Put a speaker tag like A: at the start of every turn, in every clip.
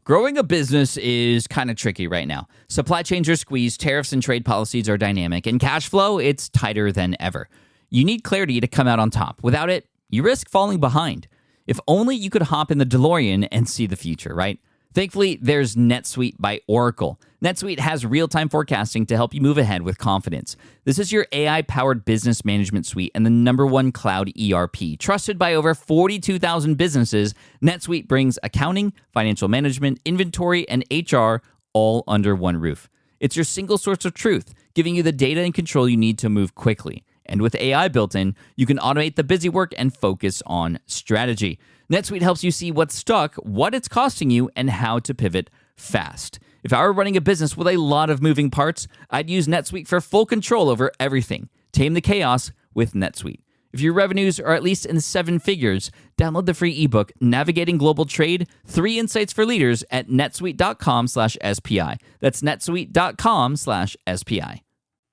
A: Growing a business is kind of tricky right now. Supply chains are squeezed, tariffs and trade policies are dynamic, and cash flow, it's tighter than ever. You need clarity to come out on top. Without it, you risk falling behind. If only you could hop in the DeLorean and see the future, right? Thankfully, there's NetSuite by Oracle. NetSuite has real-time forecasting to help you move ahead with confidence. This is your AI-powered business management suite and the #1 cloud ERP. Trusted by over 42,000 businesses, NetSuite brings accounting, financial management, inventory, and HR all under one roof. It's your single source of truth, giving you the data and control you need to move quickly. And with AI built in, you can automate the busy work and focus on strategy. NetSuite helps you see what's stuck, what it's costing you, and how to pivot fast. If I were running a business with a lot of moving parts, I'd use NetSuite for full control over everything. Tame the chaos with NetSuite. If your revenues are at least in 7 figures, download the free ebook, Navigating Global Trade, 3 Insights for Leaders at netsuite.com/SPI. That's netsuite.com/SPI.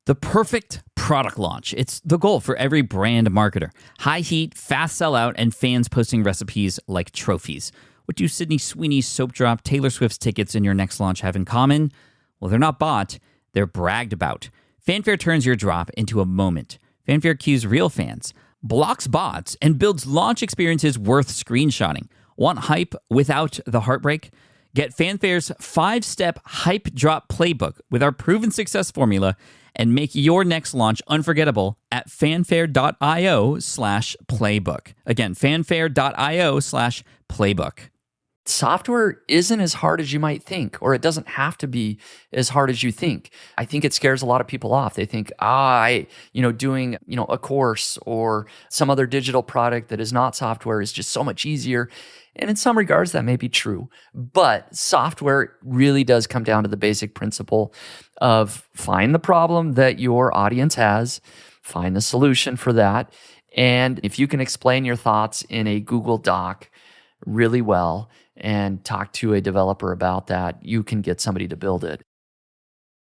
A: The perfect product launch. It's the goal for every brand marketer. High heat, fast sellout, and fans posting recipes like trophies. What do Sydney Sweeney's soap drop, Taylor Swift's tickets, and your next launch have in common? Well, they're not bought, they're bragged about. Fanfare turns your drop into a moment. Fanfare cues real fans, blocks bots, and builds launch experiences worth screenshotting. Want hype without the heartbreak? Get Fanfare's 5-step hype drop playbook with our proven success formula and make your next launch unforgettable at fanfare.io/playbook. Again, fanfare.io/playbook.
B: Software isn't as hard as you might think, or it doesn't have to be as hard as you think. I think it scares a lot of people off. They think, doing, a course or some other digital product that is not software is just so much easier. And in some regards, that may be true. But software really does come down to the basic principle of find the problem that your audience has, find the solution for that. And if you can explain your thoughts in a Google Doc really well and talk to a developer about that, you can get somebody to build it.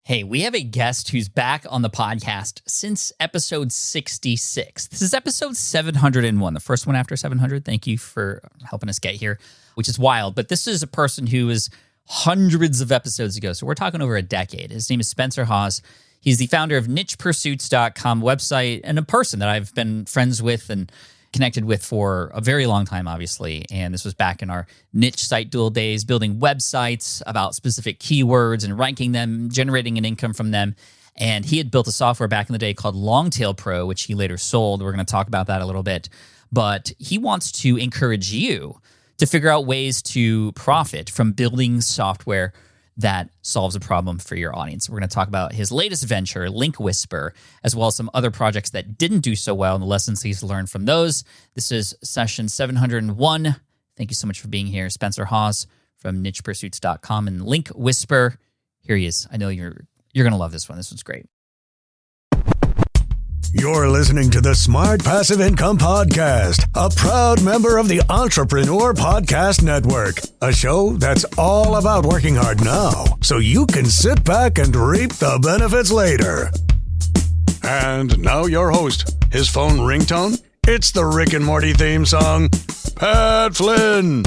A: Hey, we have a guest who's back on the podcast since episode 66. This is episode 701, the first one after 700. Thank you for helping us get here, which is wild. But this is a person who is hundreds of episodes ago. So we're talking over a decade. His name is Spencer Haws. He's the founder of nichepursuits.com website and a person that I've been friends with and connected with for a very long time, obviously. And this was back in our niche site duel days, building websites about specific keywords and ranking them, generating an income from them. And he had built a software back in the day called Longtail Pro, which he later sold. We're going to talk about that a little bit. But he wants to encourage you to figure out ways to profit from building software that solves a problem for your audience. We're going to talk about his latest venture, Link Whisper, as well as some other projects that didn't do so well and the lessons he's learned from those. This is session 701. Thank you so much for being here. Spencer Haws from nichepursuits.com and Link Whisper. Here he is. I know you're going to love this one. This one's great.
C: You're listening to the Smart Passive Income Podcast, a proud member of the Entrepreneur Podcast Network, a show that's all about working hard now so you can sit back and reap the benefits later. And now your host, his phone ringtone, it's the Rick and Morty theme song, Pat Flynn.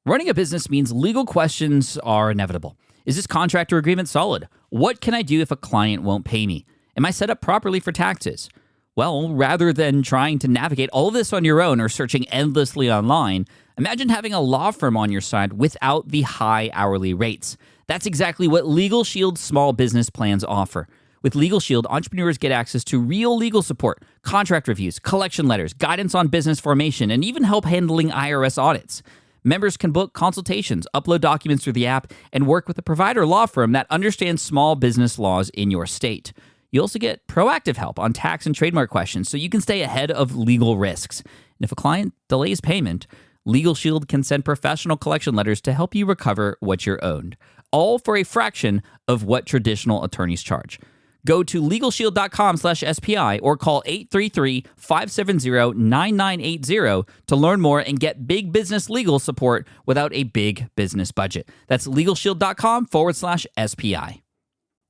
A: Running a business means legal questions are inevitable. Is this contract or agreement solid? What can I do if a client won't pay me? Am I set up properly for taxes? Well, rather than trying to navigate all of this on your own or searching endlessly online, imagine having a law firm on your side without the high hourly rates. That's exactly what Legal Shield's small business plans offer. With Legal Shield, entrepreneurs get access to real legal support, contract reviews, collection letters, guidance on business formation, and even help handling IRS audits. Members can book consultations, upload documents through the app, and work with a provider law firm that understands small business laws in your state. You also get proactive help on tax and trademark questions so you can stay ahead of legal risks. And if a client delays payment, Legal Shield can send professional collection letters to help you recover what you're owed, all for a fraction of what traditional attorneys charge. Go to LegalShield.com/SPI or call 833-570-9980 to learn more and get big business legal support without a big business budget. That's LegalShield.com/SPI.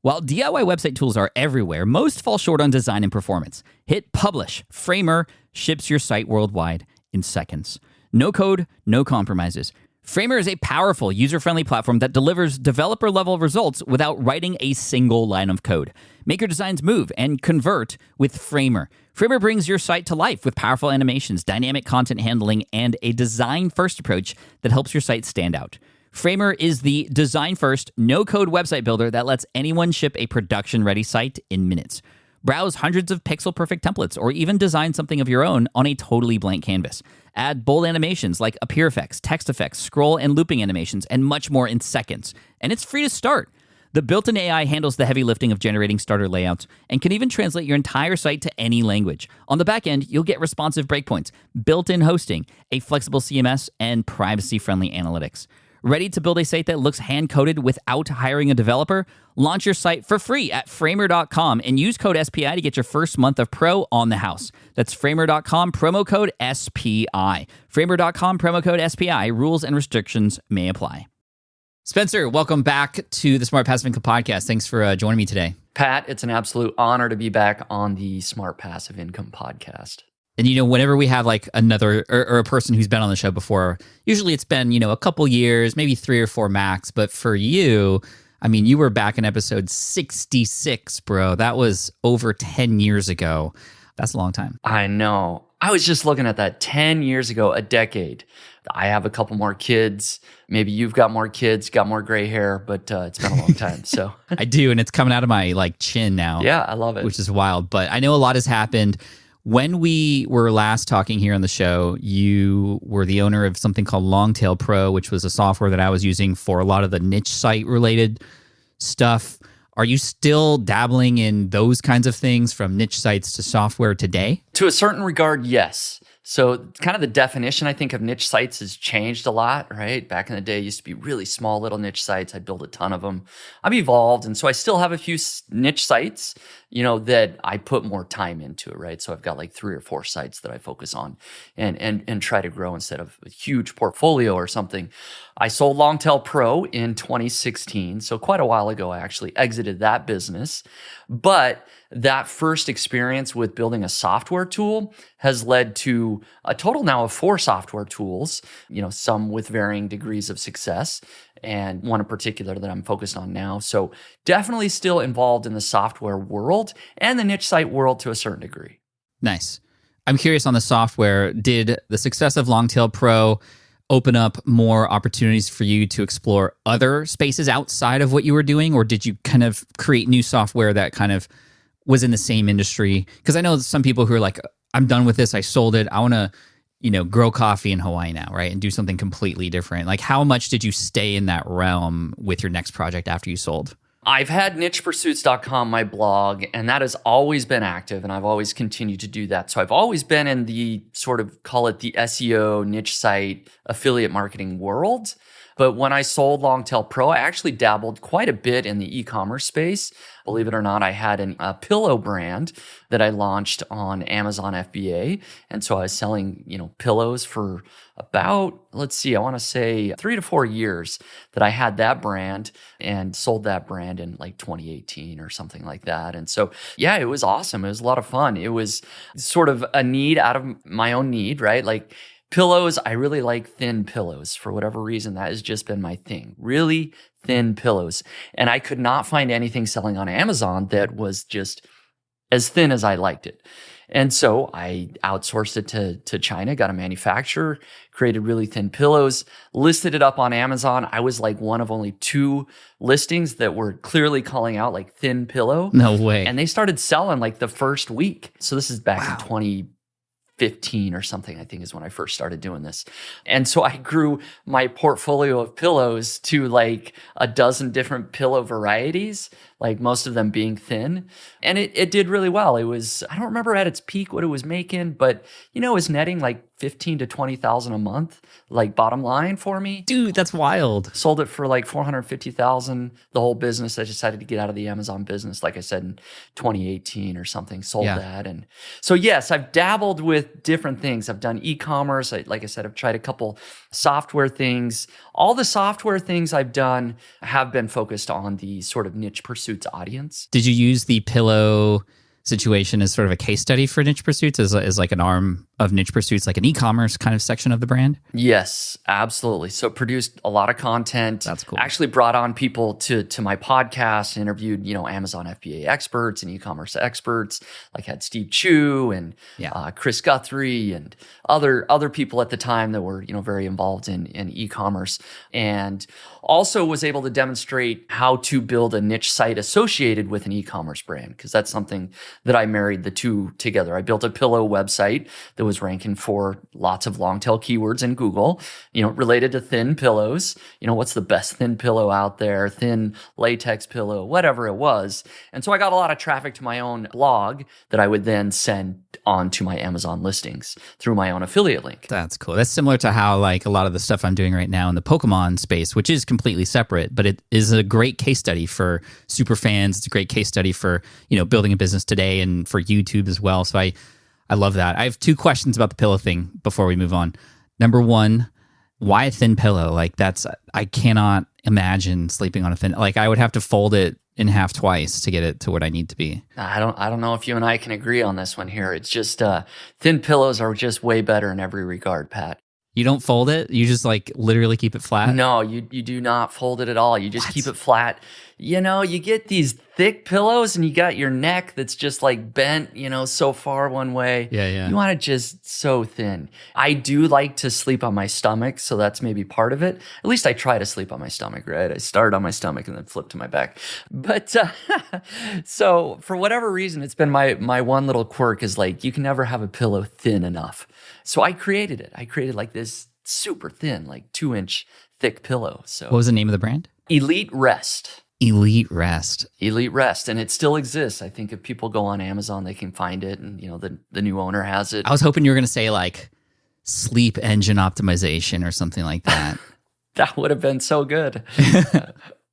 A: While DIY website tools are everywhere, most fall short on design and performance. Hit publish. Framer ships your site worldwide in seconds. No code, no compromises. Framer is a powerful, user-friendly platform that delivers developer-level results without writing a single line of code. Make your designs move and convert with Framer. Framer brings your site to life with powerful animations, dynamic content handling, and a design-first approach that helps your site stand out. Framer is the design-first, no-code website builder that lets anyone ship a production-ready site in minutes. Browse hundreds of pixel-perfect templates or even design something of your own on a totally blank canvas. Add bold animations like appear effects, text effects, scroll and looping animations, and much more in seconds. And it's free to start. The built-in AI handles the heavy lifting of generating starter layouts and can even translate your entire site to any language. On the back end, you'll get responsive breakpoints, built-in hosting, a flexible CMS, and privacy-friendly analytics. Ready to build a site that looks hand-coded without hiring a developer? Launch your site for free at framer.com and use code SPI to get your first month of Pro on the house. That's framer.com, promo code SPI. Framer.com, promo code SPI. Rules and restrictions may apply. Spencer, welcome back to the Smart Passive Income Podcast. Thanks for joining me today.
B: Pat, it's an absolute honor to be back on the Smart Passive Income Podcast.
A: And, whenever we have like another or a person who's been on the show before, usually it's been, a couple years, maybe 3 or 4 max. But for you, you were back in episode 66, bro. That was over 10 years ago. That's a long time.
B: I know. I was just looking at that 10 years ago, a decade. I have a couple more kids. Maybe you've got more kids, got more gray hair, but it's been a long time. So
A: I do. And it's coming out of my chin now.
B: Yeah, I love it.
A: Which is wild. But I know a lot has happened. When we were last talking here on the show, you were the owner of something called Longtail Pro, which was a software that I was using for a lot of the niche site related stuff. Are you still dabbling in those kinds of things from niche sites to software today?
B: To a certain regard, yes. So kind of the definition, I think, of niche sites has changed a lot, right? Back in the day, it used to be really small little niche sites. I'd build a ton of them. I've evolved, and so I still have a few niche sites, that I put more time into, right? So I've got like 3 or 4 sites that I focus on and try to grow instead of a huge portfolio or something. I sold Longtail Pro in 2016, so quite a while ago. I actually exited that business, but that first experience with building a software tool has led to a total now of 4 software tools, some with varying degrees of success, and one in particular that I'm focused on now. So definitely still involved in the software world and the niche site world to a certain degree.
A: Nice. I'm curious on the software. Did the success of Longtail Pro open up more opportunities for you to explore other spaces outside of what you were doing, or did you kind of create new software that kind of was in the same industry? Because I know some people who are like, I'm done with this, I sold it, I want to, grow coffee in Hawaii now, right? And do something completely different. Like, how much did you stay in that realm with your next project after you sold?
B: I've had nichepursuits.com, my blog, and that has always been active, and I've always continued to do that. So I've always been in the sort of, call it the SEO, niche site, affiliate marketing world. But when I sold Longtail Pro, I actually dabbled quite a bit in the e-commerce space. Believe it or not, I had a pillow brand that I launched on Amazon FBA. And so I was selling, pillows for about, I want to say 3 to 4 years that I had that brand and sold that brand in like 2018 or something like that. And so, yeah, it was awesome. It was a lot of fun. It was sort of a need out of my own need, right? Like, pillows, I really like thin pillows. For whatever reason, that has just been my thing. Really thin pillows. And I could not find anything selling on Amazon that was just as thin as I liked it. And so I outsourced it to China, got a manufacturer, created really thin pillows, listed it up on Amazon. I was like one of only 2 listings that were clearly calling out like thin pillow.
A: No way.
B: And they started selling like the first week. So this is back in 2015 or something, I think, is when I first started doing this. And so I grew my portfolio of pillows to like a dozen different pillow varieties, like most of them being thin. And it did really well. It was, I don't remember at its peak what it was making, but it was netting like 15 to 20,000 a month, like bottom line for me.
A: Dude, that's wild.
B: Sold it for like 450,000. The whole business, I decided to get out of the Amazon business, like I said, in 2018 or something, sold that. And so, yes, I've dabbled with different things. I've done e-commerce. Like I said, I've tried a couple software things. All the software things I've done have been focused on the sort of niche pursuits audience.
A: Did you use the pillow situation as sort of a case study for niche pursuits as like an arm of Niche Pursuits, like an e-commerce kind of section of the brand?
B: Yes, absolutely. So produced a lot of content.
A: That's cool.
B: Actually brought on people to my podcast, interviewed, Amazon FBA experts and e-commerce experts, like had Steve Chu and Chris Guthrie and other people at the time that were, very involved in e-commerce, and also was able to demonstrate how to build a niche site associated with an e-commerce brand, because that's something that I married the two together. I built a pillow website that was ranking for lots of long tail keywords in Google, related to thin pillows. What's the best thin pillow out there, thin latex pillow, whatever it was. And so I got a lot of traffic to my own blog that I would then send on to my Amazon listings through my own affiliate link.
A: That's cool. That's similar to how like a lot of the stuff I'm doing right now in the Pokemon space, which is completely separate, but it is a great case study for super fans. It's a great case study for, building a business today and for YouTube as well. So I love that. I have 2 questions about the pillow thing before we move on. Number 1, why a thin pillow? Like I cannot imagine sleeping on a thin, like I would have to fold it in half twice to get it to what I need to be.
B: I don't know if you and I can agree on this one here. It's just thin pillows are just way better in every regard, Pat.
A: You don't fold it? You just like literally keep it flat?
B: No, you do not fold it at all. You just keep it flat. You get these thick pillows and you got your neck that's just like bent, so far one way.
A: Yeah.
B: You want it just so thin. I do like to sleep on my stomach, so that's maybe part of it. At least I try to sleep on my stomach, right? I start on my stomach and then flip to my back. But so for whatever reason, it's been my one little quirk is like you can never have a pillow thin enough. So I created it. I created like this super thin, like 2-inch thick pillow. So
A: what was the name of the brand?
B: Elite Rest.
A: Elite Rest.
B: Elite Rest. And it still exists. I think if people go on Amazon, they can find it. And, the new owner has it.
A: I was hoping you were going to say like sleep engine optimization or something like that.
B: That would have been so good.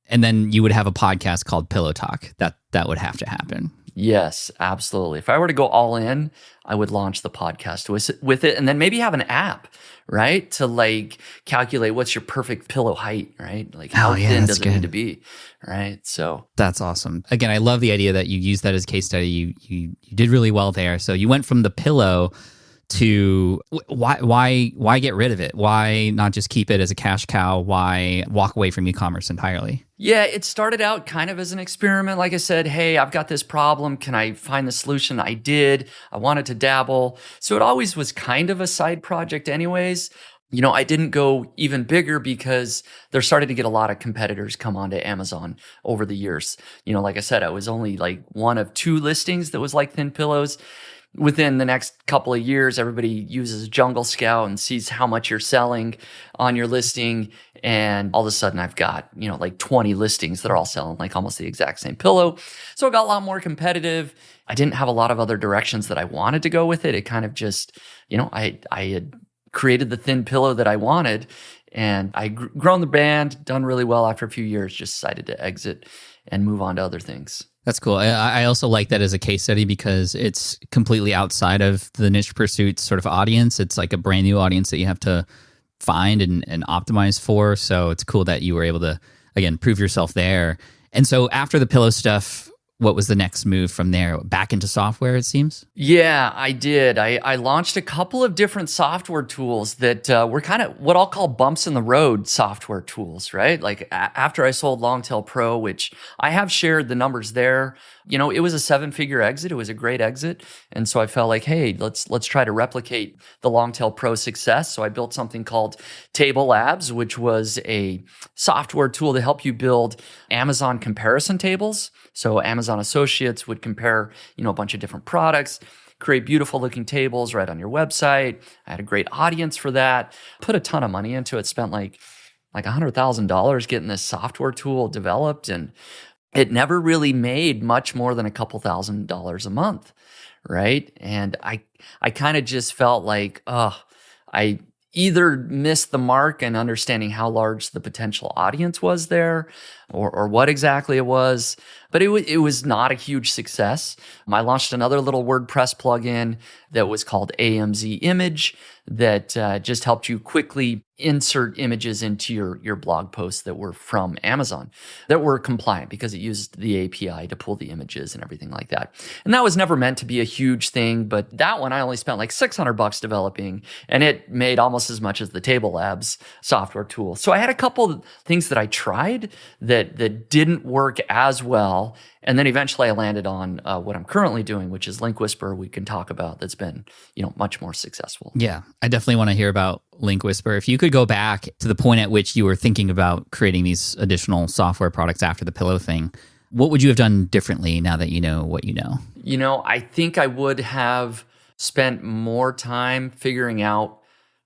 A: And then you would have a podcast called Pillow Talk. That would have to happen.
B: Yes, absolutely. If I were to go all in, I would launch the podcast with it, and then maybe have an app, right? To like calculate what's your perfect pillow height, right? Like how thin does it need to be, right? So
A: that's awesome. Again, I love the idea that you used that as a case study. You did really well there. So you went from the pillow to why get rid of it? Why not just keep it as a cash cow? Why walk away from e-commerce entirely?
B: Yeah, it started out kind of as an experiment. Like I said, hey, I've got this problem. Can I find the solution? I did. I wanted to dabble. So it always was kind of a side project anyways. I didn't go even bigger because there started to get a lot of competitors come onto Amazon over the years. Like I said, I was only like one of 2 listings that was like thin pillows. Within the next couple of years, everybody uses Jungle Scout and sees how much you're selling on your listing. And all of a sudden I've got, like 20 listings that are all selling like almost the exact same pillow. So it got a lot more competitive. I didn't have a lot of other directions that I wanted to go with it. It kind of just, I had created the thin pillow that I wanted, and I grown the brand, done really well after a few years, just decided to exit and move on to other things.
A: That's cool. I also like that as a case study because it's completely outside of the Niche Pursuits sort of audience. It's like a brand new audience that you have to find and optimize for. So it's cool that you were able to, again, prove yourself there. And so after the pillow stuff, what was the next move from there? Back into software, it seems?
B: Yeah, I did. I launched a couple of different software tools that were kind of what I'll call bumps in the road software tools, right? Like after I sold Longtail Pro, which I have shared the numbers there, it was a 7-figure exit. It was a great exit. And so I felt like, hey, let's try to replicate the Longtail Pro success. So I built something called Table Labs, which was a software tool to help you build Amazon comparison tables. So Amazon associates would compare, a bunch of different products, create beautiful looking tables right on your website. I had a great audience for that, put a ton of money into it, spent like $100,000 getting this software tool developed. And it never really made much more than a couple $1,000s a month, right? And I kind of just felt like, I either missed the mark in understanding how large the potential audience was there or what exactly it was. but it was not a huge success. I launched another little WordPress plugin that was called AMZ Image that just helped you quickly insert images into your blog posts that were from Amazon, that were compliant because it used the API to pull the images and everything like that. And that was never meant to be a huge thing, but that one I only spent like $600 developing, and it made almost as much as the Table Labs software tool. So I had a couple things that I tried that didn't work as well. And then eventually I landed on what I'm currently doing, which is Link Whisper. We can talk about that's been, much more successful.
A: Yeah, I definitely want to hear about Link Whisper. If you could go back to the point at which you were thinking about creating these additional software products after the pillow thing, what would you have done differently now that you know what you know?
B: I think I would have spent more time figuring out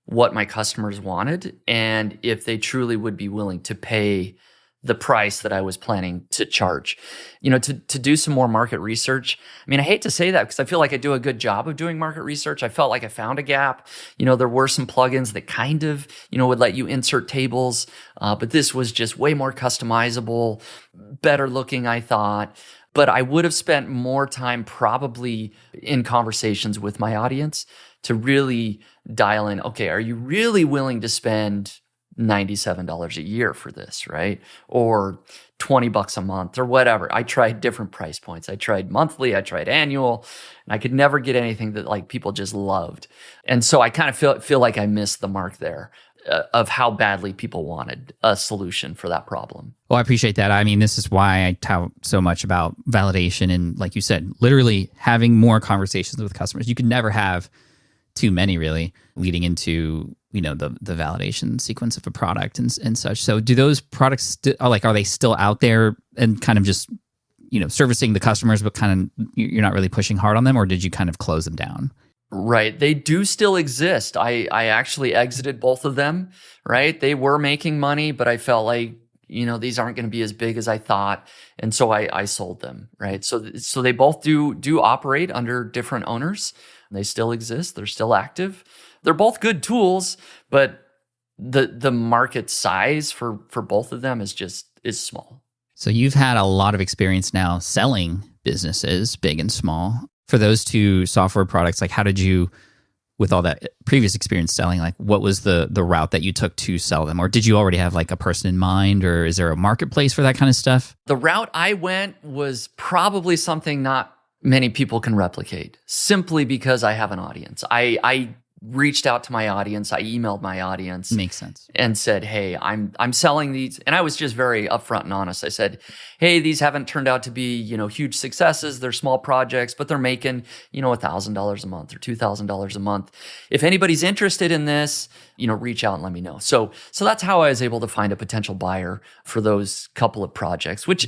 B: what my customers wanted and if they truly would be willing to pay the price that I was planning to charge. To do some more market research. I mean, I hate to say that because I feel like I do a good job of doing market research. I felt like I found a gap. There were some plugins that kind of, would let you insert tables, but this was just way more customizable, better looking, I thought. But I would have spent more time probably in conversations with my audience to really dial in, okay, are you really willing to spend $97 a year for this, right? Or $20 a month or whatever. I tried different price points. I tried monthly, I tried annual, and I could never get anything that like people just loved. And so I kind of feel like I missed the mark there of how badly people wanted a solution for that problem.
A: Well, I appreciate that. I mean, this is why I tout so much about validation and, like you said, literally having more conversations with customers. You can never have too many, really, leading into the validation sequence of a product and such. So do those products are they still out there and kind of just servicing the customers, but kind of you're not really pushing hard on them, or did you kind of close them down?
B: Right. They do still exist. I actually exited both of them, right? They were making money, but I felt like, these aren't going to be as big as I thought. And so I sold them, right? So they both do operate under different owners. They still exist. They're still active. They're both good tools, but the market size for both of them is small.
A: So you've had a lot of experience now selling businesses, big and small. For those two software products, like how did you, with all that previous experience selling, like what was the route that you took to sell them? Or did you already have like a person in mind, or is there a marketplace for that kind of stuff?
B: The route I went was probably something not many people can replicate, simply because I have an audience. I reached out to my audience. I emailed my audience.
A: Makes sense.
B: And said, hey, I'm selling these. And I was just very upfront and honest. I said, hey, these haven't turned out to be, huge successes. They're small projects, but they're making, $1,000 a month or $2,000 a month. If anybody's interested in this, reach out and let me know. So that's how I was able to find a potential buyer for those couple of projects, which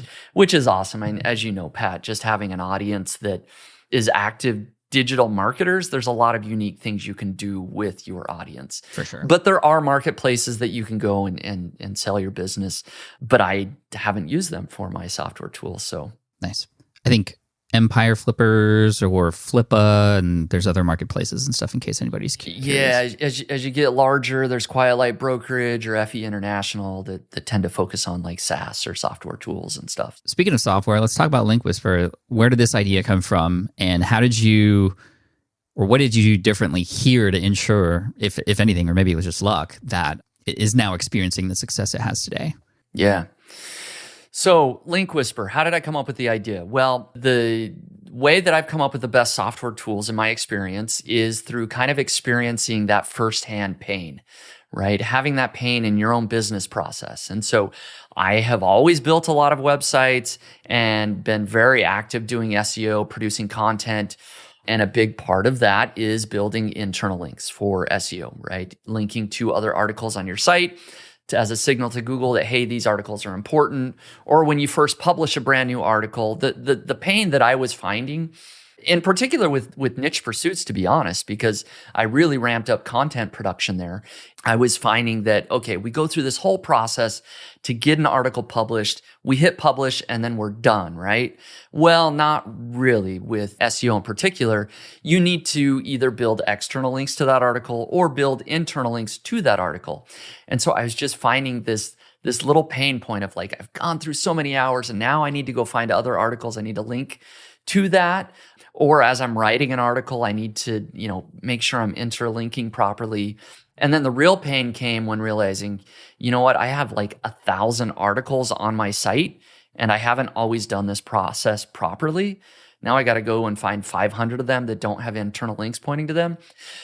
B: is awesome. And as you know, Pat, just having an audience that is active digital marketers, there's a lot of unique things you can do with your audience.
A: For sure.
B: But there are marketplaces that you can go and sell your business, but I haven't used them for my software tools. So
A: nice. I think Empire Flippers or Flippa, and there's other marketplaces and stuff in case anybody's curious.
B: Yeah, as you get larger, there's Quiet Light Brokerage or FE International that tend to focus on like SaaS or software tools and stuff.
A: Speaking of software, let's talk about Link Whisper. Where did this idea come from, and how did you, or what did you do differently here to ensure, if anything, or maybe it was just luck, that it is now experiencing the success it has today?
B: Yeah. So Link Whisper, how did I come up with the idea? Well, the way that I've come up with the best software tools in my experience is through kind of experiencing that firsthand pain, right? Having that pain in your own business process. And so I have always built a lot of websites and been very active doing SEO, producing content. And a big part of that is building internal links for SEO, right? Linking to other articles on your site as a signal to Google that, hey, these articles are important. Or when you first publish a brand new article, the pain that I was finding, in particular with niche pursuits, to be honest, because I really ramped up content production there, I was finding that, okay, we go through this whole process to get an article published, we hit publish, and then we're done, right? Well, not really with SEO in particular. You need to either build external links to that article or build internal links to that article. And so I was just finding this this little pain point of like, I've gone through so many hours and now I need to go find other articles. I need to link to that. Or as I'm writing an article, I need to, make sure I'm interlinking properly. And then the real pain came when realizing, you know what, I have like 1,000 articles on my site and I haven't always done this process properly. Now I got to go and find 500 of them that don't have internal links pointing to them.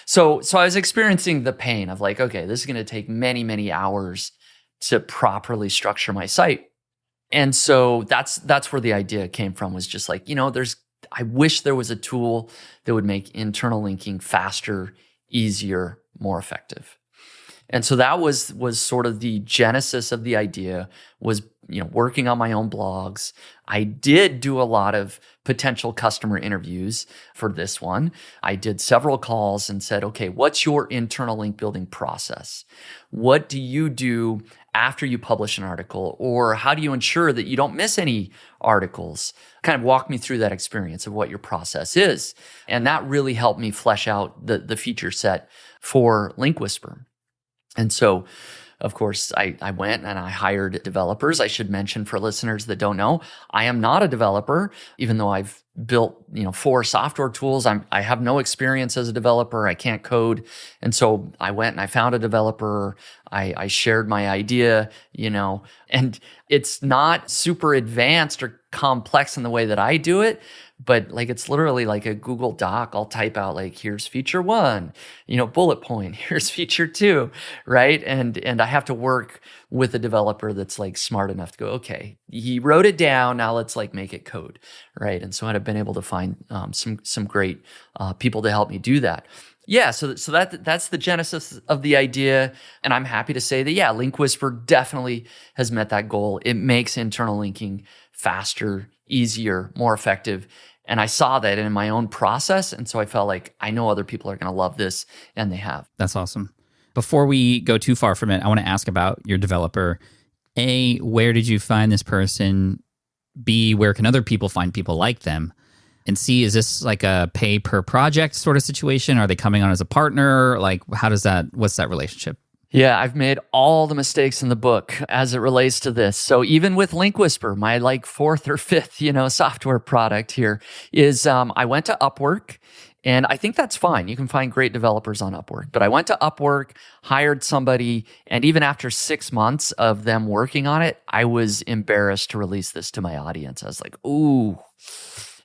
B: So I was experiencing the pain of like, okay, this is going to take many, many hours to properly structure my site. And so that's where the idea came from, was just like, I wish there was a tool that would make internal linking faster, easier, more effective. And so that was sort of the genesis of the idea, was working on my own blogs. I did do a lot of potential customer interviews for this one. I did several calls and said, okay, what's your internal link building process? What do you do after you publish an article? Or how do you ensure that you don't miss any articles? Kind of walk me through that experience of what your process is. And that really helped me flesh out the feature set for Link Whisper. And so, of course, I went and I hired developers. I should mention for listeners that don't know, I am not a developer, even though I've built 4 software tools. I have no experience as a developer. I can't code. And so I went and I found a developer. I shared my idea, and it's not super advanced or complex in the way that I do it, but like it's literally like a Google Doc. I'll type out like, here's feature 1, bullet point, here's feature 2, right? And I have to work with a developer that's like smart enough to go, okay, he wrote it down, now let's like make it code, right? And so I've been able to find some great people to help me do that. Yeah, so that's the genesis of the idea, and I'm happy to say that, yeah, Link Whisper definitely has met that goal. It makes internal linking faster, easier, more effective, and I saw that in my own process, and so I felt like I know other people are going to love this, and they have.
A: That's awesome. Before we go too far from it, I want to ask about your developer. A, where did you find this person? B, where can other people find people like them? And C, is this like a pay per project sort of situation? Are they coming on as a partner? Like, what's that relationship?
B: Yeah, I've made all the mistakes in the book as it relates to this. So even with Link Whisper, my like 4th or 5th, software product here is, I went to Upwork, and I think that's fine. You can find great developers on Upwork. But I went to Upwork, hired somebody, and even after 6 months of them working on it, I was embarrassed to release this to my audience. I was like, ooh,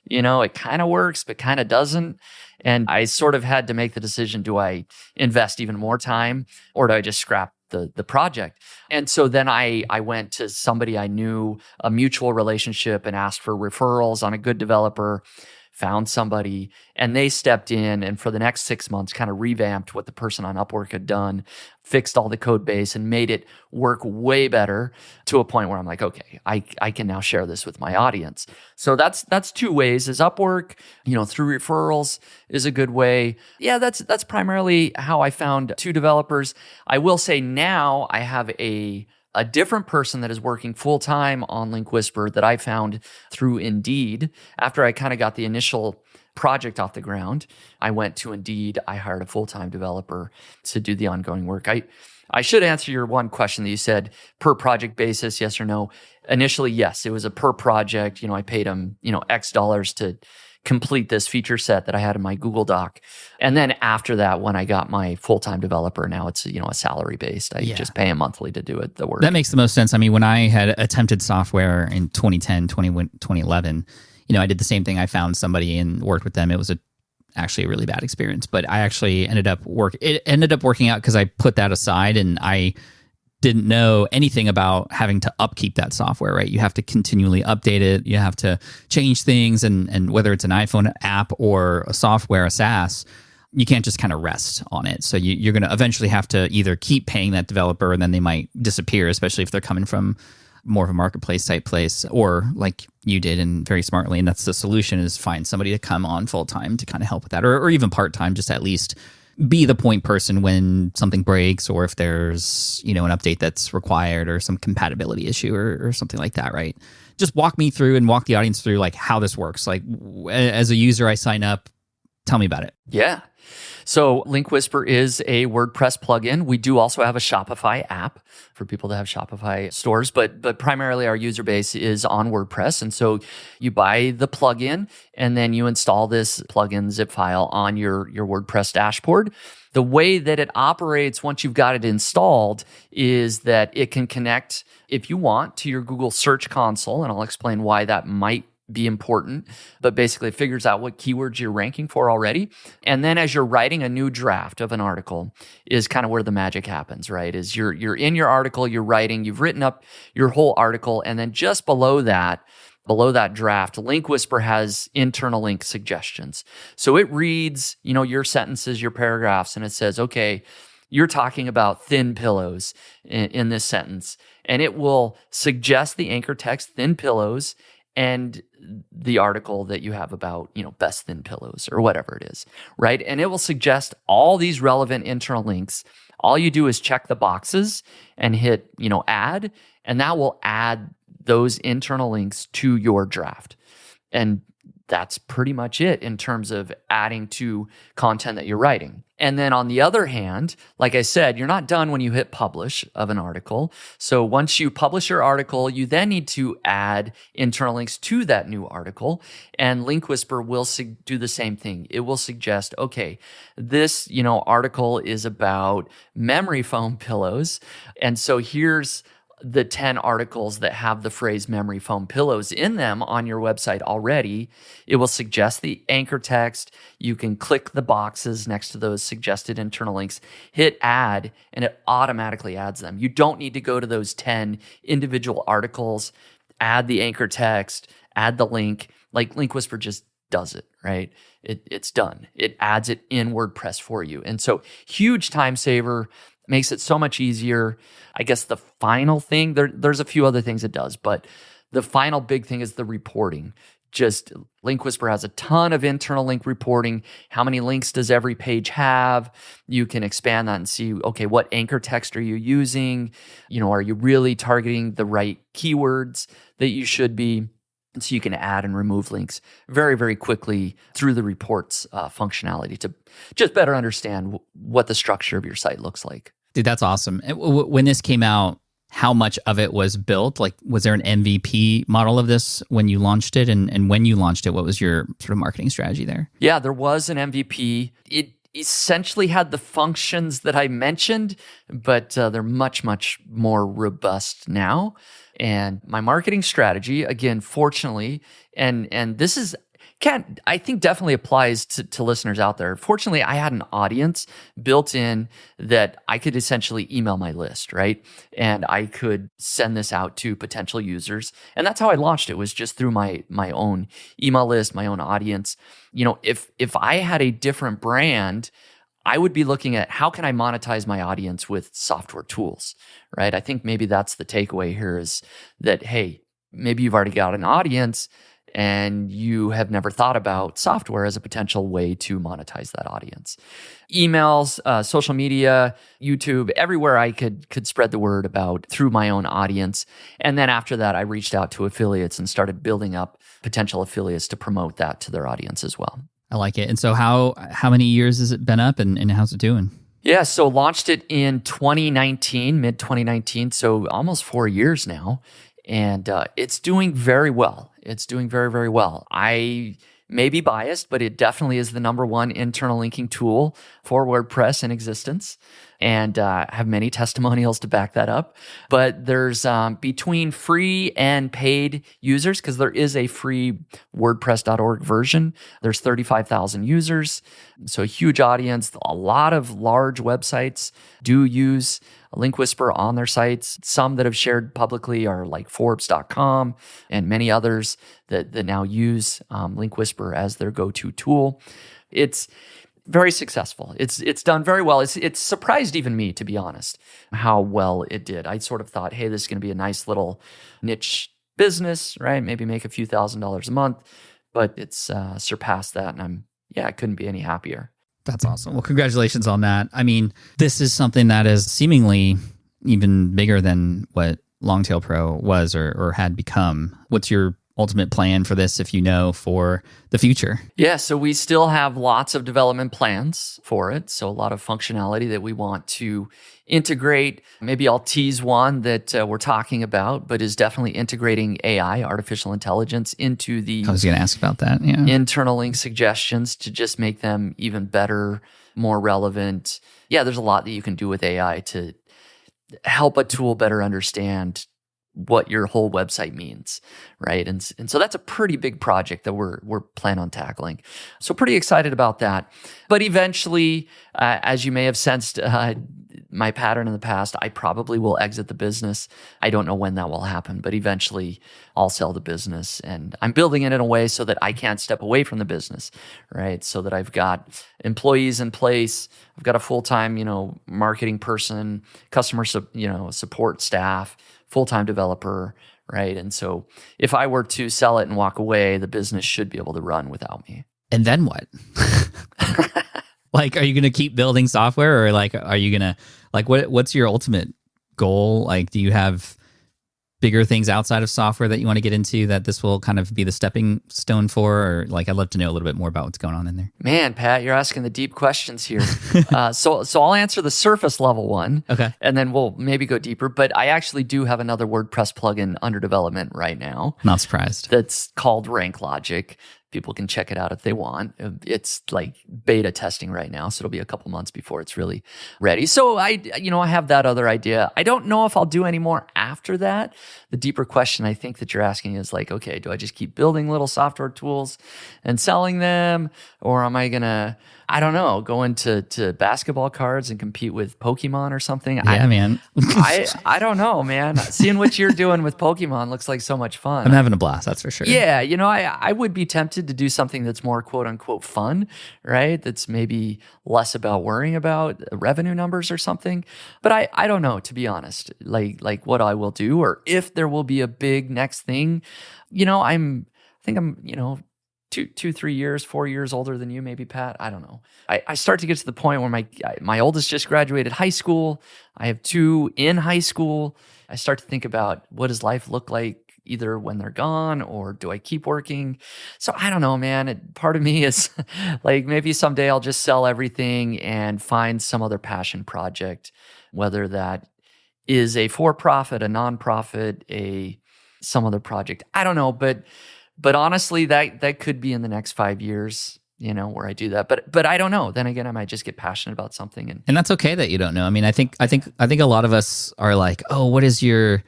B: it kind of works, but kind of doesn't. And I sort of had to make the decision, do I invest even more time or do I just scrap the project? And so then I went to somebody I knew, a mutual relationship, and asked for referrals on a good developer, found somebody, and they stepped in and for the next 6 months kind of revamped what the person on Upwork had done, fixed all the code base and made it work way better, to a point where I'm like, okay, I can now share this with my audience. So that's 2 ways. Is Upwork, through referrals is a good way. Yeah, that's primarily how I found 2 developers. I will say now I have a different person that is working full-time on Link Whisper that I found through Indeed. After I kind of got the initial project off the ground, I went to Indeed. I hired a full-time developer to do the ongoing work. I should answer your one question that you said, per project basis, yes or no. Initially, yes, it was a per project. I paid him, X dollars to complete this feature set that I had in my Google Doc. And then after that, when I got my full-time developer, now it's, a salary based. I just pay him monthly to do the work.
A: That makes the most sense. I mean, when I had attempted software in 2010, 2011, I did the same thing. I found somebody and worked with them. It was actually a really bad experience, but I actually ended up working out because I put that aside and I didn't know anything about having to upkeep that software, right? You have to continually update it. You have to change things. And whether it's an iPhone app or a software, a SaaS, you can't just kind of rest on it. So you're going to eventually have to either keep paying that developer and then they might disappear, especially if they're coming from more of a marketplace type place, or like you did and very smartly. And that's the solution, is find somebody to come on full time to kind of help with that, or even part time, just at least be the point person when something breaks, or if there's, an update that's required or some compatibility issue or something like that, right? Just walk me through and walk the audience through like how this works. Like as a user, I sign up, Tell me about it.
B: Yeah. So Link Whisper is a WordPress plugin. We do also have a Shopify app for people that have Shopify stores, but primarily our user base is on WordPress. And so you buy the plugin and then you install this plugin zip file on your WordPress dashboard. The way that it operates once you've got it installed is that it can connect, if you want, to your Google Search Console, and I'll explain why that might be important, but basically it figures out what keywords you're ranking for already. And then as you're writing a new draft of an article is kind of where the magic happens, right? Is you're in your article, you're writing, you've written up your whole article, and then just below that draft, Link Whisper has internal link suggestions. So it reads, your sentences, your paragraphs, and it says, okay, you're talking about thin pillows in this sentence, and it will suggest the anchor text, thin pillows, and the article that you have about, best thin pillows or whatever it is, right? And it will suggest all these relevant internal links. All you do is check the boxes and hit, add, and that will add those internal links to your draft. And that's pretty much it in terms of adding to content that you're writing. And then on the other hand, like I said, you're not done when you hit publish of an article. So once you publish your article, you then need to add internal links to that new article. And Link Whisper will do the same thing. It will suggest, okay, this, article is about memory foam pillows. And so here's the 10 articles that have the phrase memory foam pillows in them on your website already. It will suggest the anchor text. You can click the boxes next to those suggested internal links, hit add, and it automatically adds them. You don't need to go to those 10 individual articles, add the anchor text, add the link. Like Link Whisper just does it, right? It's done. It adds it in WordPress for you. And so huge time saver. Makes it so much easier. I guess the final thing, there's a few other things it does, but the final big thing is the reporting. Just Link Whisper has a ton of internal link reporting. How many links does every page have? You can expand that and see, okay, what anchor text are you using? Are you really targeting the right keywords that you should be? And so you can add and remove links very, very quickly through the reports functionality to just better understand what the structure of your site looks like.
A: Dude, that's awesome. When this came out, how much of it was built? Like, was there an MVP model of this when you launched it? And when you launched it, what was your sort of marketing strategy there?
B: Yeah, there was an MVP. It essentially had the functions that I mentioned, but they're much, much more robust now. And my marketing strategy, again, fortunately, and this is I think definitely applies to listeners out there. Fortunately, I had an audience built in that I could essentially email my list, right? And I could send this out to potential users. And that's how I launched it, was just through my own email list, my own audience. If I had a different brand, I would be looking at how can I monetize my audience with software tools, right? I think maybe that's the takeaway here is that, hey, maybe you've already got an audience and you have never thought about software as a potential way to monetize that audience. Emails, social media, YouTube, everywhere I could spread the word about through my own audience. And then after that, I reached out to affiliates and started building up potential affiliates to promote that to their audience as well.
A: I like it. And so how many years has it been up and how's it doing?
B: Yeah, so launched it in 2019, mid 2019, so almost 4 years now. And it's doing very well. It's doing very, very well. I may be biased, but it definitely is the number one internal linking tool for WordPress in existence. And have many testimonials to back that up. But there's between free and paid users, because there is a free WordPress.org version, there's 35,000 users. So a huge audience. A lot of large websites do use Link Whisper on their sites. Some that have shared publicly are like Forbes.com and many others that now use Link Whisper as their go-to tool. It's very successful. It's done very well. It's surprised even me, to be honest, how well it did. I sort of thought, hey, this is going to be a nice little niche business, right? Maybe make a few $1,000s a month, but it's surpassed that, and I couldn't be any happier.
A: That's awesome. Well, congratulations on that. I mean, this is something that is seemingly even bigger than what Longtail Pro was or had become. What's your ultimate plan for this, if you know, for the future?
B: Yeah, so we still have lots of development plans for it. So a lot of functionality that we want to integrate. Maybe I'll tease one that we're talking about, but is definitely integrating AI, artificial intelligence, into the
A: I was going to ask about that. Yeah.
B: internal link suggestions to just make them even better, more relevant. Yeah, there's a lot that you can do with AI to help a tool better understand what your whole website means, right? And so that's a pretty big project that we're planning on tackling. So pretty excited about that. But eventually, as you may have sensed my pattern in the past, I probably will exit the business. I don't know when that will happen, but eventually I'll sell the business. And I'm building it in a way so that I can't step away from the business, right? So that I've got employees in place. I've got a full-time, marketing person, customer, support staff, full-time developer, right? And so if I were to sell it and walk away, the business should be able to run without me.
A: And then what? Like, are you going to keep building software, or like, are you going to, like, what's your ultimate goal? Like, do you have bigger things outside of software that you want to get into that this will kind of be the stepping stone for? Or like, I'd love to know a little bit more about what's going on in there.
B: Man, Pat, you're asking the deep questions here. So I'll answer the surface level one.
A: Okay.
B: And then we'll maybe go deeper. But I actually do have another WordPress plugin under development right now.
A: Not surprised.
B: That's called Rank Logic. People can check it out if they want. It's like beta testing right now, so it'll be a couple months before it's really ready. So I have that other idea. I don't know if I'll do any more after that. The deeper question I think that you're asking is like, okay, do I just keep building little software tools and selling them, or am I gonna, I don't know, go into basketball cards and compete with Pokemon or something?
A: Yeah, man.
B: I don't know, man. Seeing what you're doing with Pokemon looks like so much fun.
A: I'm having a blast, that's for sure.
B: Yeah, I would be tempted to do something that's more quote unquote fun, right? That's maybe less about worrying about revenue numbers or something. But I don't know, to be honest, like what I will do, or if there will be a big next thing. I think I'm 2, 3 years, 4 years older than you, maybe, Pat. I don't know. I start to get to the point where my oldest just graduated high school. I have 2 in high school. I start to think about, what does life look like either when they're gone, or do I keep working? So I don't know, man. Part of me is like, maybe someday I'll just sell everything and find some other passion project, whether that is a for-profit, a nonprofit, some other project. I don't know, but honestly, that could be in the next 5 years, where I do that. But I don't know. Then again, I might just get passionate about something,
A: and that's okay that you don't know. I mean, I think a lot of us are like, oh, what is your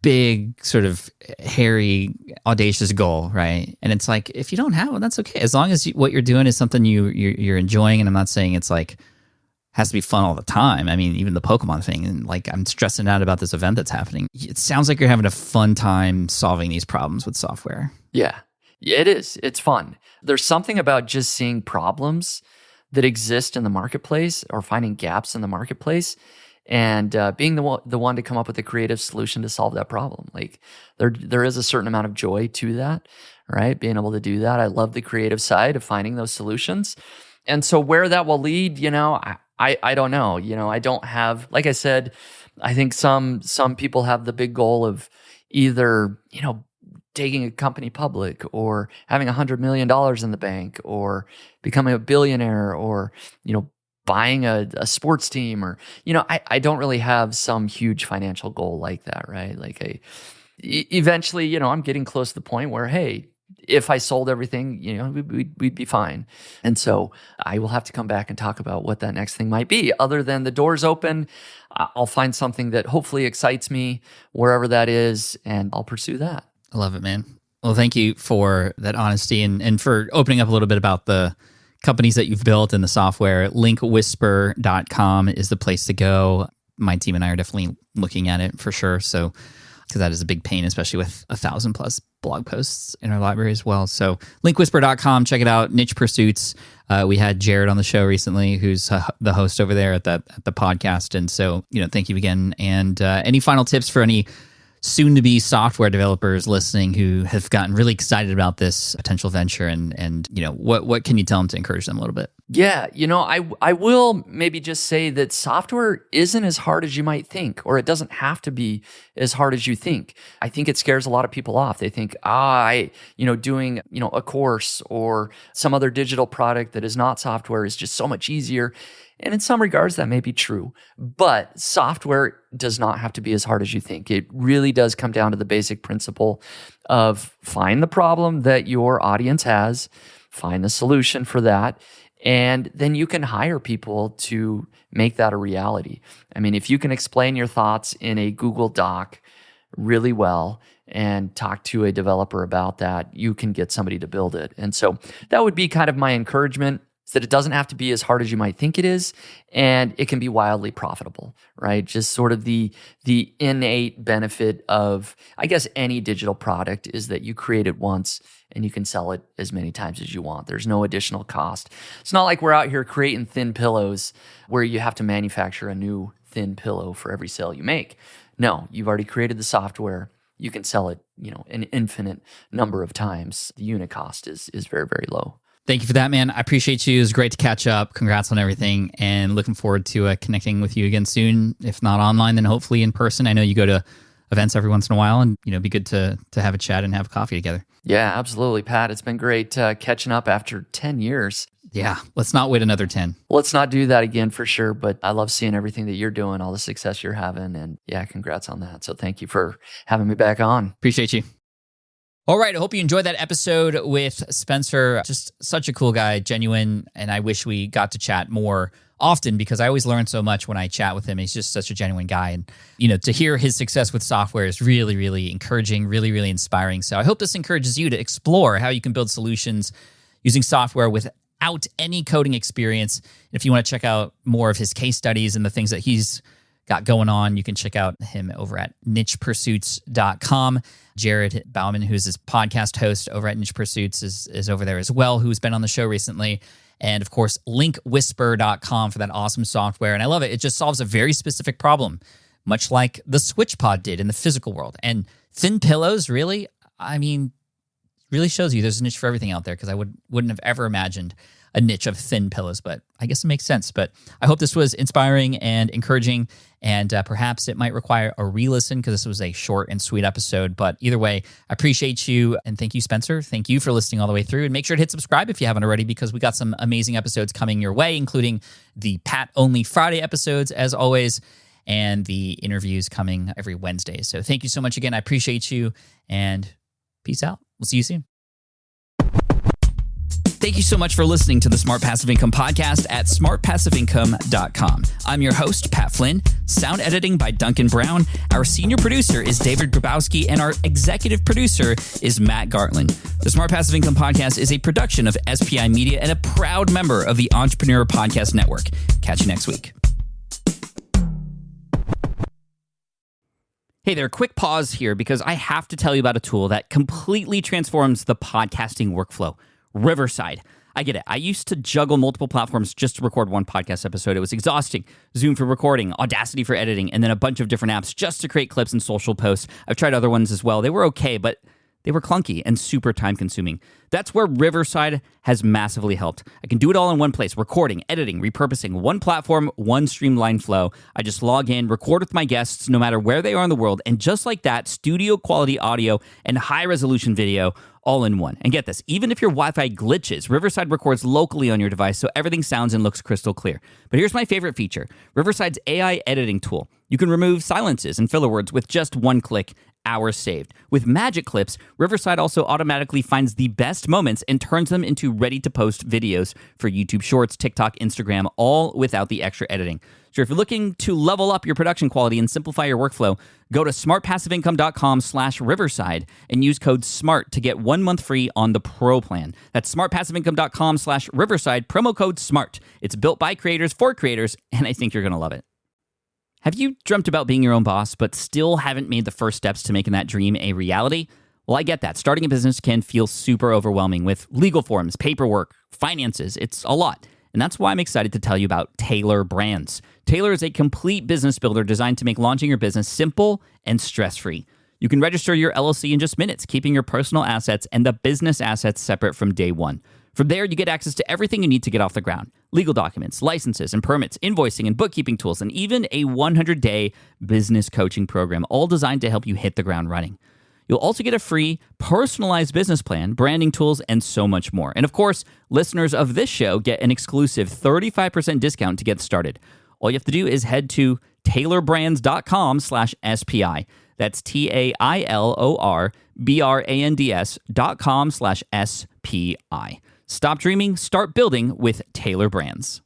A: big sort of hairy, audacious goal, right? And it's like, if you don't have one, that's okay, as long as what you're doing is something you're enjoying. And I'm not saying it's like has to be fun all the time. I mean, even the Pokemon thing, and like, I'm stressing out about this event that's happening. It sounds like you're having a fun time solving these problems with software.
B: Yeah, it is. It's fun. There's something about just seeing problems that exist in the marketplace, or finding gaps in the marketplace, and being the one to come up with a creative solution to solve that problem. Like, there is a certain amount of joy to that, right? Being able to do that. I love the creative side of finding those solutions. And so where that will lead, I don't know. I don't have, like I said, I think some people have the big goal of either, taking a company public, or having $100 million in the bank, or becoming a billionaire, or, buying a sports team, or, I don't really have some huge financial goal like that, right? Like eventually, I'm getting close to the point where, hey, if I sold everything, we'd be fine. And so I will have to come back and talk about what that next thing might be. Other than the door's open, I'll find something that hopefully excites me, wherever that is, and I'll pursue that.
A: I love it, man. Well, thank you for that honesty, and for opening up a little bit about the companies that you've built and the software. Linkwhisper.com is the place to go. My team and I are definitely looking at it for sure. So, because that is a big pain, especially with 1,000+ blog posts in our library as well. So linkwhisper.com, check it out. Niche Pursuits. We had Jared on the show recently, who's the host over there at the podcast. And so, thank you again. And any final tips for any soon-to-be software developers listening who have gotten really excited about this potential venture, and what can you tell them to encourage them a little bit?
B: Yeah, I will maybe just say that software isn't as hard as you might think, or it doesn't have to be as hard as you think. I think it scares a lot of people off. They think, doing, a course or some other digital product that is not software is just so much easier. And in some regards, that may be true. But software does not have to be as hard as you think. It really does come down to the basic principle of find the problem that your audience has, find the solution for that, and then you can hire people to make that a reality. I mean, if you can explain your thoughts in a Google Doc really well and talk to a developer about that, you can get somebody to build it. And so that would be kind of my encouragement, is that it doesn't have to be as hard as you might think it is, and it can be wildly profitable, right? Just sort of the innate benefit of, I guess, any digital product is that you create it once and you can sell it as many times as you want. There's no additional cost. It's not like we're out here creating thin pillows where you have to manufacture a new thin pillow for every sale you make. No, you've already created the software. You can sell it, an infinite number of times. The unit cost is very, very low.
A: Thank you for that, man. I appreciate you. It was great to catch up. Congrats on everything, and looking forward to connecting with you again soon. If not online, then hopefully in person. I know you go to events every once in a while, and it'd be good to have a chat and have coffee together.
B: Yeah, absolutely, Pat. It's been great catching up after 10 years.
A: Yeah, let's not wait another 10.
B: Let's not do that again for sure, but I love seeing everything that you're doing, all the success you're having, and yeah, congrats on that. So thank you for having me back on.
A: Appreciate you. All right, I hope you enjoyed that episode with Spencer. Just such a cool guy, genuine, and I wish we got to chat more often because I always learn so much when I chat with him. He's just such a genuine guy, and to hear his success with software is really, really encouraging, really, really inspiring. So I hope this encourages you to explore how you can build solutions using software without any coding experience. And if you want to check out more of his case studies and the things that he's got going on, you can check out him over at nichepursuits.com. Jared Bauman, who's his podcast host over at Niche Pursuits, is over there as well, who's been on the show recently. And of course, linkwhisper.com for that awesome software. And I love it. It just solves a very specific problem, much like the SwitchPod did in the physical world. And thin pillows, really, really shows you there's a niche for everything out there, because I wouldn't have ever imagined a niche of thin pillows, but I guess it makes sense. But I hope this was inspiring and encouraging, and perhaps it might require a re-listen because this was a short and sweet episode. But either way, I appreciate you, and thank you, Spencer. Thank you for listening all the way through, and make sure to hit subscribe if you haven't already, because we got some amazing episodes coming your way, including the Pat Only Friday episodes, as always, and the interviews coming every Wednesday. So thank you so much again. I appreciate you, and peace out. We'll see you soon. Thank you so much for listening to the Smart Passive Income podcast at smartpassiveincome.com. I'm your host, Pat Flynn. Sound editing by Duncan Brown. Our senior producer is David Grabowski, and our executive producer is Matt Gartland. The Smart Passive Income podcast is a production of SPI Media and a proud member of the Entrepreneur Podcast Network. Catch you next week. Hey there, quick pause here because I have to tell you about a tool that completely transforms the podcasting workflow. Riverside. I get it. I used to juggle multiple platforms just to record one podcast episode. It was exhausting. Zoom for recording, Audacity for editing, and then a bunch of different apps just to create clips and social posts. I've tried other ones as well. They were okay, but they were clunky and super time-consuming. That's where Riverside has massively helped. I can do it all in one place: recording, editing, repurposing, one platform, one streamlined flow. I just log in, record with my guests no matter where they are in the world, and just like that, studio-quality audio and high-resolution video all in one. And get this, even if your Wi-Fi glitches, Riverside records locally on your device so everything sounds and looks crystal clear. But here's my favorite feature: Riverside's AI editing tool. You can remove silences and filler words with just one click. Hours saved. With Magic Clips, Riverside also automatically finds the best moments and turns them into ready-to-post videos for YouTube Shorts, TikTok, Instagram, all without the extra editing. So if you're looking to level up your production quality and simplify your workflow, go to smartpassiveincome.com/Riverside and use code SMART to get 1 month free on the Pro plan. That's smartpassiveincome.com/Riverside, promo code SMART. It's built by creators for creators, and I think you're going to love it. Have you dreamt about being your own boss, but still haven't made the first steps to making that dream a reality? Well, I get that. Starting a business can feel super overwhelming with legal forms, paperwork, finances. It's a lot. And that's why I'm excited to tell you about Taylor Brands. Taylor is a complete business builder designed to make launching your business simple and stress-free. You can register your LLC in just minutes, keeping your personal assets and the business assets separate from day one. From there, you get access to everything you need to get off the ground: legal documents, licenses and permits, invoicing and bookkeeping tools, and even a 100-day business coaching program, all designed to help you hit the ground running. You'll also get a free personalized business plan, branding tools, and so much more. And of course, listeners of this show get an exclusive 35% discount to get started. All you have to do is head to taylorbrands.com/SPI. That's TAILORBRANDS.com/SPI. Stop dreaming, start building with Taylor Brands.